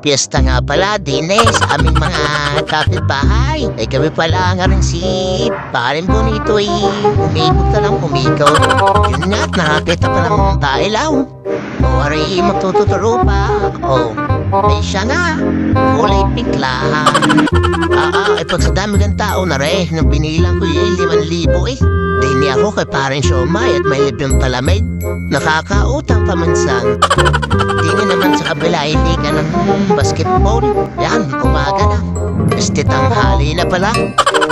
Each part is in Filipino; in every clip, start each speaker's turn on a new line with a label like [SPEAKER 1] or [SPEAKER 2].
[SPEAKER 1] piyesta nga pala din sa aming mga kapitbahay. Ay kami pala nga rin si Paring Bonito ay umikot na lang umikaw. Yun nga't nakakita pa ng tailaw. O aray magtututuro pa. O ay siya nga, kulay pink lang. Ay pag sa dami ng tao na rin, nang binilang ko yung 5,000 eh. Di niya ako kay Paring Siomay at may libyong palamig. Nakakautang pamansan. Di nga naman sa kabila, hindi ka ng basketball. Yan, umaga na. Este tanghali na pala.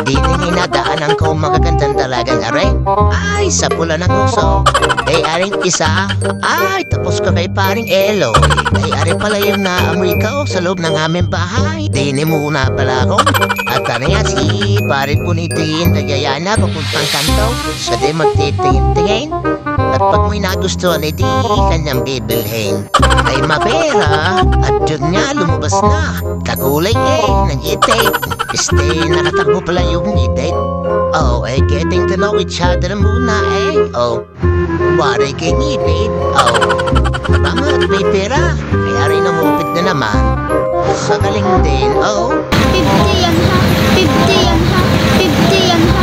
[SPEAKER 1] Di nga nadaan ang kong magagandang dalagang aray. Ay, sa pula ng uso. Ay, aring isa. Ay, tapos ka kay Paring Elo. Ay, aring pala yung naamoy ka sa loob ng aming bahay. Di ni muna pala ako. At ano nga si Paring Bunitin, nagyayana papuntang kanto. Siya di magtitingin-tingin. At pag may nagustuhan, di kanyang bibilhin. Ay mapera, at yun nga lumabas na. Kakulay ng itik. Nakatakbo pala yung itik. Oh, getting to know each other muna Oh, wari kay ngipit. Oh, bangat may pera. Kaya rin namupit na naman. Kagaling din,
[SPEAKER 2] 50 yan ha, 50 yan ha, 50 yan ha.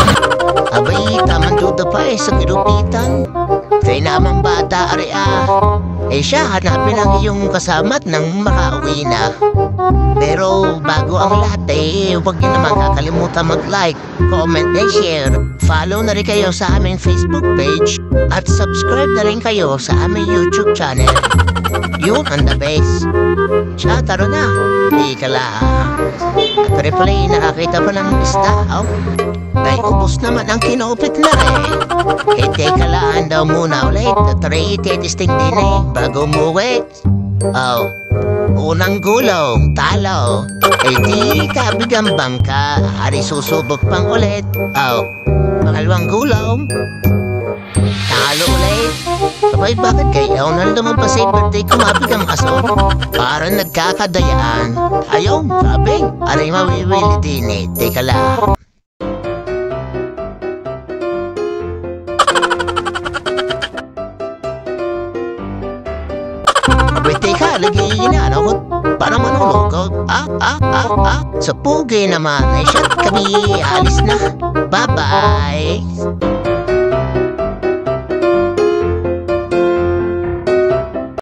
[SPEAKER 1] Abay, tamang duda pa sa kirupitan. Kaya namang bata, siya, hanapin ang iyong kasama't nang makauwi na. Pero bago ang lahat huwag niyo naman kakalimutan mag-like, comment, and share. Follow na rin kayo sa aming Facebook page at subscribe na rin kayo sa aming YouTube channel. Yun ang the best. Siya, taro na. Di ka lang. Replay, nakakita pa ng isda, Ay, ubos naman ang kinupit na teka lang daw muna ulit. Try testing din bago umuwi. Unang gulong, talo. Di kabigang bangka. Ari susubok pang ulit. Pangalawang gulong, talo ulit. Sabay, bakit kayo nang lumabas sa birthday ko mabigang aso? Parang nagkakadayaan. Ayaw, sabi. Ari mawiwili din teka lang. Teka, lagi inaanakot para manulog. Sa pugi naman ay siya kami alis na. Bye-bye.